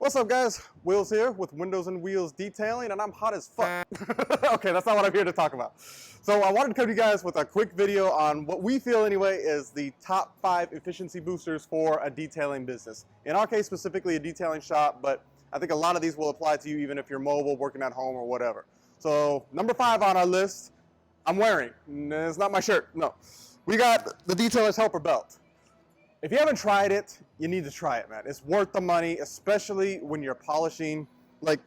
What's up, guys? Will's here with Windows and Wheels Detailing, and I'm hot as fuck. Okay, that's not what I'm here to talk about. So I wanted to come to you guys with a quick video on what we feel anyway is the top 5 efficiency boosters for a detailing business. In our case, specifically a detailing shop, but I think a lot of these will apply to you even if you're mobile, working at home, or whatever. So number 5 on our list, I'm wearing. It's not my shirt, no. We got the Detailer's Helper Belt. If you haven't tried it, you need to try it, man. It's worth the money, especially when you're polishing. Like,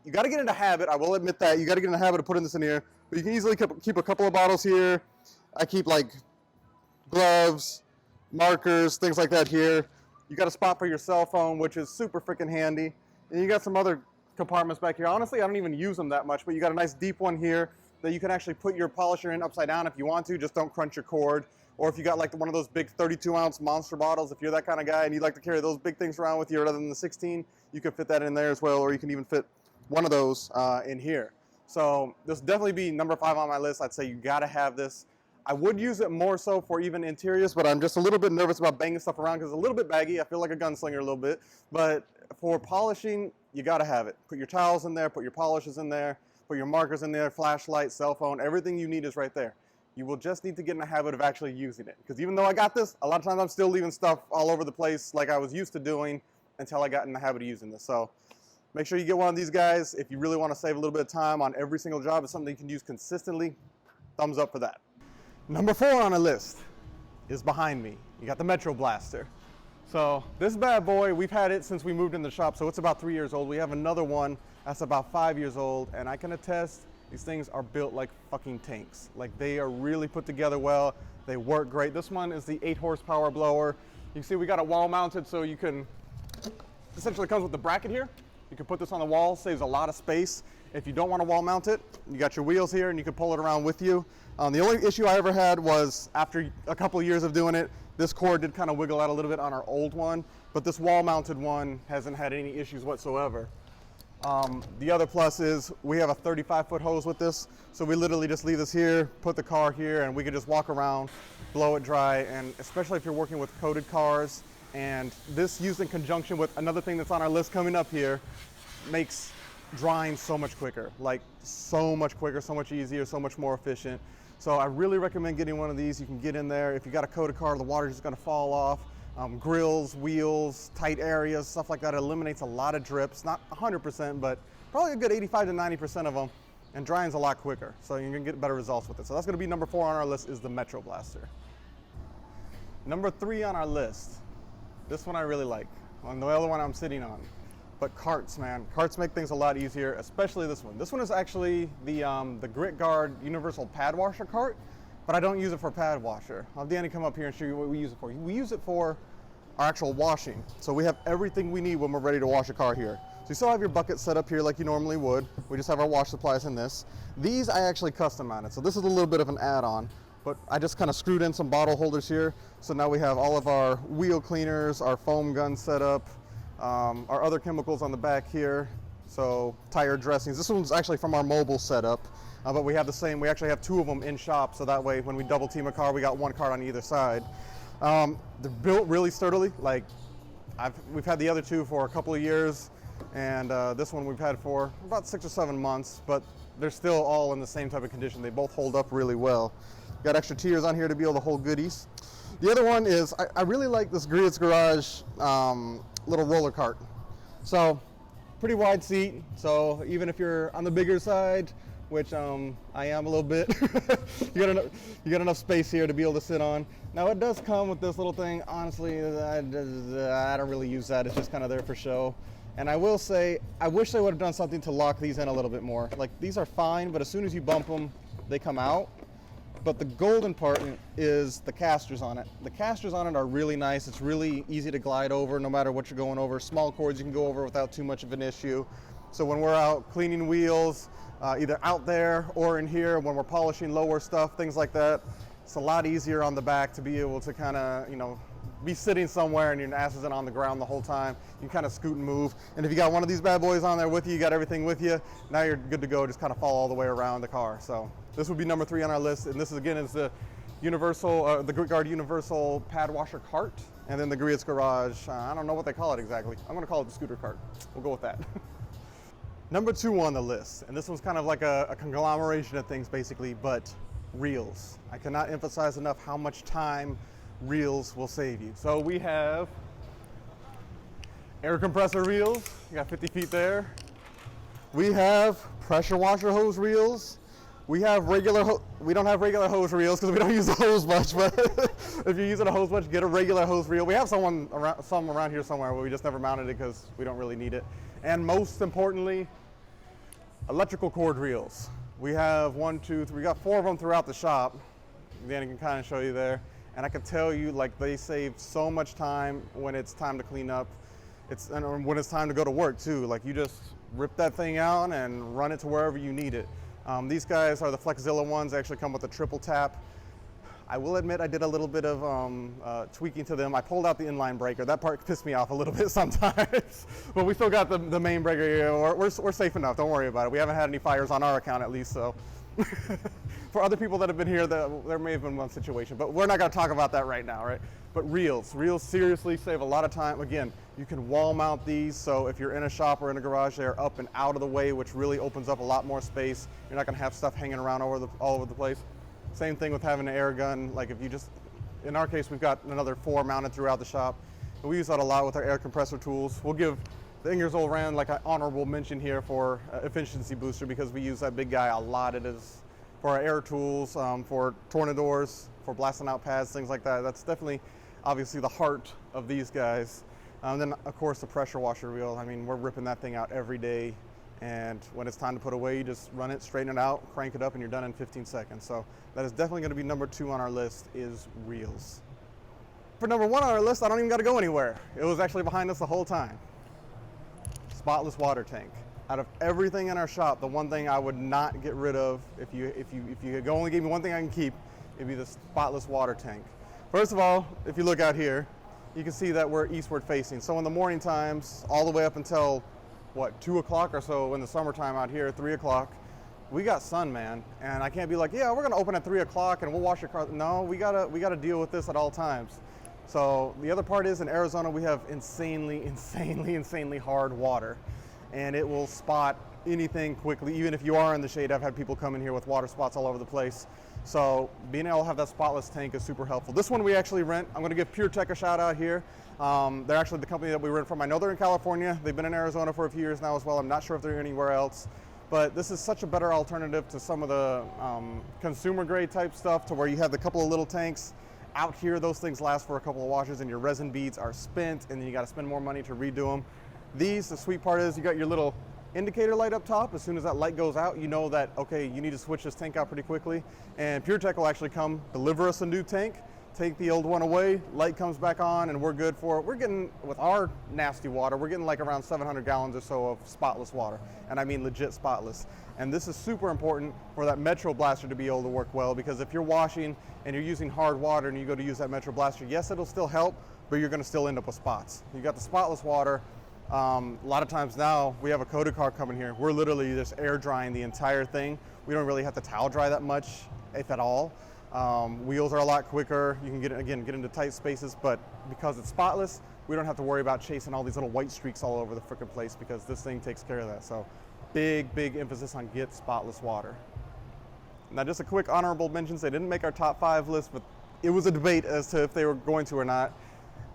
you got to get in the habit. I will admit that. You got to get in the habit of putting this in here. But you can easily keep a couple of bottles here. I keep, like, gloves, markers, things like that here. You got a spot for your cell phone, which is super freaking handy. And you got some other compartments back here. Honestly, I don't even use them that much, but you got a nice deep one here that you can actually put your polisher in upside down if you want to. Just don't crunch your cord. Or if you got like one of those big 32-ounce monster bottles, if you're that kind of guy and you like to carry those big things around with you rather than the 16, you can fit that in there as well, or you can even fit one of those in here. So this definitely be number 5 on my list. I'd say you gotta have this. I would use it more so for even interiors, but I'm just a little bit nervous about banging stuff around because it's a little bit baggy. I feel like a gunslinger a little bit. But for polishing, you gotta have it. Put your towels in there, put your polishes in there, put your markers in there, flashlight, cell phone, everything you need is right there. You will just need to get in the habit of actually using it. Because even though I got this, a lot of times I'm still leaving stuff all over the place like I was used to doing until I got in the habit of using this. So make sure you get one of these guys. If you really want to save a little bit of time on every single job, it's something you can use consistently. Thumbs up for that. Number 4 on the list is behind me. You got the Metro Blaster. So this bad boy, we've had it since we moved in the shop, so it's about 3 years old. We have another one that's about 5 years old, and I can attest these things are built like fucking tanks. Like, they are really put together well. They work great. This one is the 8 horsepower blower. You can see we got it wall mounted, so you can, essentially comes with the bracket here. You can put this on the wall, saves a lot of space. If you don't want to wall mount it, you got your wheels here and you can pull it around with you. The only issue I ever had was after a couple of years of doing it, this cord did kind of wiggle out a little bit on our old one, but this wall mounted one hasn't had any issues whatsoever. The other plus is we have a 35-foot hose with this, so we literally just leave this here, put the car here, and we can just walk around, blow it dry. And especially if you're working with coated cars, and this used in conjunction with another thing that's on our list coming up here makes drying so much quicker, like so much quicker, so much easier, so much more efficient. So I really recommend getting one of these. You can get in there. If you got a coated car, the water's just going to fall off. Grills, wheels, tight areas, stuff like that. It eliminates a lot of drips, not 100%, but probably a good 85 to 90% of them, and drying's a lot quicker, so you can get better results with it. So that's going to be number 4 on our list is the Metro Blaster. Number 3 on our list, this one I really like, and the other one I'm sitting on, but carts, man. Carts make things a lot easier, especially this one. This one is actually the Grit Guard Universal Pad Washer cart, but I don't use it for pad washer. I'll have Danny come up here and show you what we use it for. We use it for our actual washing. So we have everything we need when we're ready to wash a car here. So you still have your bucket set up here like you normally would. We just have our wash supplies in this. These I actually custom mounted. So this is a little bit of an add-on, but I just kind of screwed in some bottle holders here. So now we have all of our wheel cleaners, our foam gun set up, our other chemicals on the back here. So tire dressings. This one's actually from our mobile setup. But we have the same, we actually have 2 of them in shop, so that way when we double team a car, we got 1 cart on either side. They're built really sturdily. Like, we've had the other 2 for a couple of years, and this one we've had for about 6 or 7 months, but they're still all in the same type of condition. They both hold up really well. Got extra tiers on here to be able to hold goodies. The other one is, I really like this Griots Garage little roller cart. So, pretty wide seat, so even if you're on the bigger side, which I am a little bit, you got enough space here to be able to sit on. Now it does come with this little thing. Honestly, I don't really use that. It's just kind of there for show. And I will say, I wish they would have done something to lock these in a little bit more. Like, these are fine, but as soon as you bump them, they come out. But the golden part is the casters on it. The casters on it are really nice. It's really easy to glide over no matter what you're going over. Small cords you can go over without too much of an issue. So when we're out cleaning wheels, either out there or in here, when we're polishing lower stuff, things like that, it's a lot easier on the back to be able to kind of, you know, be sitting somewhere and your ass isn't on the ground the whole time. You can kind of scoot and move. And if you got one of these bad boys on there with you, you got everything with you, now you're good to go. Just kind of follow all the way around the car. So this would be number 3 on our list. And this is, again, is the Universal, the Grit Guard Universal Pad Washer Cart. And then the Griots garage, I don't know what they call it exactly. I'm gonna call it the scooter cart. We'll go with that. Number 2 on the list, and this one's kind of like a conglomeration of things basically, but reels. I cannot emphasize enough how much time reels will save you. So we have air compressor reels, you got 50 feet there. We have pressure washer hose reels. We have we don't have regular hose reels because we don't use the hose much, but if you're using a hose much, get a regular hose reel. We have some around here somewhere, but we just never mounted it because we don't really need it. And most importantly, electrical cord reels. We have 1, 2, 3, we got 4 of them throughout the shop. Then I can kind of show you there. And I can tell you, like, they save so much time when it's time to clean up. And when it's time to go to work too. Like, you just rip that thing out and run it to wherever you need it. These guys are the Flexzilla ones. They actually come with a triple tap. I will admit I did a little bit of tweaking to them. I pulled out the inline breaker. That part pissed me off a little bit sometimes. But we still got the main breaker here. We're safe enough. Don't worry about it. We haven't had any fires on our account at least. So for other people that have been here, there may have been one situation. But we're not going to talk about that right now, right? But reels seriously save a lot of time. Again, you can wall mount these, so if you're in a shop or in a garage, they're up and out of the way, which really opens up a lot more space. You're not gonna have stuff hanging around all over the place. Same thing with having an air gun. Like, if you just, in our case, we've got another 4 mounted throughout the shop. And we use that a lot with our air compressor tools. We'll give the Ingersoll Rand like an honorable mention here for efficiency booster, because we use that big guy a lot. It is for our air tools, for tornadors, for blasting out pads, things like that. That's definitely, obviously, the heart of these guys. And then, of course, the pressure washer reel. I mean, we're ripping that thing out every day. And when it's time to put away, you just run it, straighten it out, crank it up, and you're done in 15 seconds. So that is definitely going to be number 2 on our list, is reels. For number 1 on our list, I don't even got to go anywhere. It was actually behind us the whole time. Spotless water tank. Out of everything in our shop, the one thing I would not get rid of, if you only gave me one thing I can keep, it'd be the spotless water tank. First of all, if you look out here, you can see that we're eastward facing. So in the morning times, all the way up until, what, 2 o'clock or so in the summertime out here, 3 o'clock, we got sun, man. And I can't be like, yeah, we're gonna open at 3 o'clock and we'll wash your car. No, we gotta deal with this at all times. So the other part is, in Arizona, we have insanely hard water. And it will spot anything quickly. Even if you are in the shade, I've had people come in here with water spots all over the place. So being able to have that spotless tank is super helpful. This one we actually rent. I'm going to give PureTech a shout out here. They're actually the company that we rent from. I know they're in California. They've been in Arizona for a few years now as well. I'm not sure if they're anywhere else. But this is such a better alternative to some of the consumer grade type stuff, to where you have the couple of little tanks. Out here, those things last for a couple of washes and your resin beads are spent, and then you got to spend more money to redo them. The sweet part is, you got your little indicator light up top. As soon as that light goes out, you know that, okay, you need to switch this tank out pretty quickly. And PureTech will actually come deliver us a new tank, take the old one away, light comes back on, and we're good for it. We're getting, with our nasty water, we're getting like around 700 gallons or so of spotless water. And I mean legit spotless. And this is super important for that Metro Blaster to be able to work well, because if you're washing and you're using hard water and you go to use that Metro Blaster, yes, it'll still help, but you're gonna still end up with spots. You got the spotless water. A lot of times now, we have a coated car coming here. We're literally just air drying the entire thing. We don't really have to towel dry that much, if at all. Wheels are a lot quicker. You can get into tight spaces, but because it's spotless, we don't have to worry about chasing all these little white streaks all over the frickin' place, because this thing takes care of that. So big emphasis on get spotless water. Now, just a quick honorable mentions. They didn't make our top 5 list, but it was a debate as to if they were going to or not.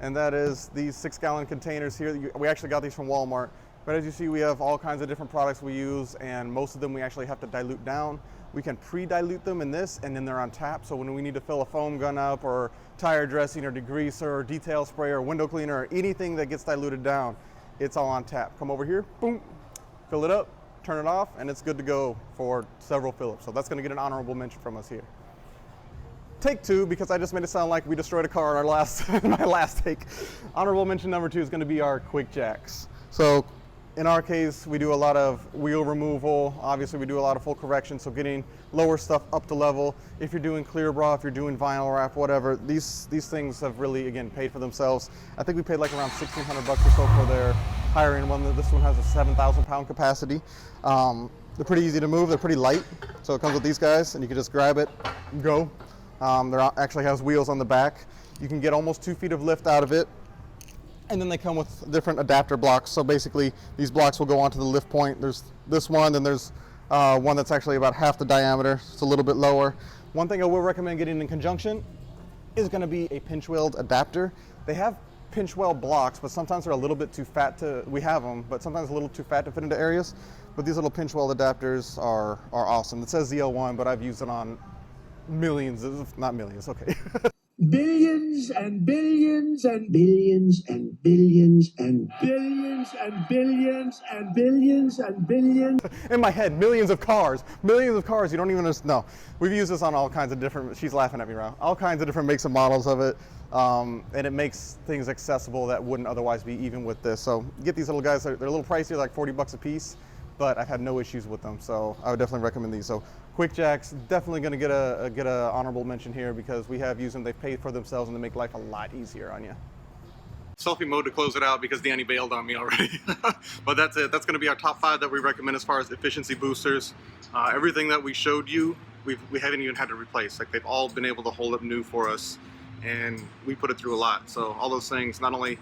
And that is these 6-gallon containers here. We actually got these from Walmart. But as you see, we have all kinds of different products we use, and most of them we actually have to dilute down. We can pre-dilute them in this, and then they're on tap. So when we need to fill a foam gun up, or tire dressing, or degreaser, or detail spray, or window cleaner, or anything that gets diluted down, it's all on tap. Come over here, boom, fill it up, turn it off, and it's good to go for several fill-ups. So that's gonna get an honorable mention from us here. Take 2, because I just made it sound like we destroyed a car in our my last take. Honorable mention number 2 is going to be our quick jacks. So in our case, we do a lot of wheel removal. Obviously, we do a lot of full correction, so getting lower stuff up to level. If you're doing clear bra, if you're doing vinyl wrap, whatever, these things have really, again, paid for themselves. I think we paid like around $1,600 or so for their higher end one. This one has a 7,000 pound capacity. They're pretty easy to move. They're pretty light. So it comes with these guys, and you can just grab it and go. There actually has wheels on the back. You can get almost 2 feet of lift out of it. And then they come with different adapter blocks. So basically, these blocks will go onto the lift point. There's this one, then there's one that's actually about half the diameter. It's a little bit lower. One thing I will recommend getting in conjunction is going to be a pinch weld adapter. They have pinch weld blocks, but sometimes they're a little bit too fat to, we have them, but sometimes a little too fat to fit into areas. But these little pinch weld adapters are awesome. It says ZL1, but I've used it on millions, not millions, okay. Billions and billions and billions and billions and billions and billions and billions and billions. In my head, millions of cars, you don't even know. We've used this on all kinds of different, she's laughing at me now, all kinds of different makes and models of it. And it makes things accessible that wouldn't otherwise be even with this. So get these little guys, they're a little pricey, like 40 bucks a piece, but I've had no issues with them. So I would definitely recommend these. So Quick Jacks, definitely gonna get a honorable mention here because we have used them, they've paid for themselves and they make life a lot easier on you. Selfie mode to close it out because Danny bailed on me already. But that's it. That's going to be our top 5 that we recommend as far as efficiency boosters. Everything that we showed you, we haven't even had to replace. Like, they've all been able to hold up new for us, and we put it through a lot. So all those things not only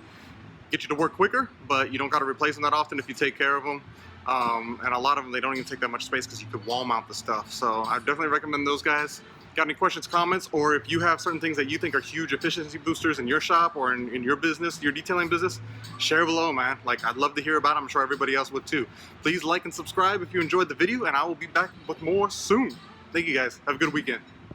get you to work quicker, but you don't got to replace them that often if you take care of them. And a lot of them, they don't even take that much space because you could wall mount the stuff. So I definitely recommend those guys. Got any questions, comments, or if you have certain things that you think are huge efficiency boosters in your shop or in your business, your detailing business, share below, man. Like, I'd love to hear about it. I'm sure everybody else would too. Please like and subscribe if you enjoyed the video, and I will be back with more soon. Thank you guys. Have a good weekend.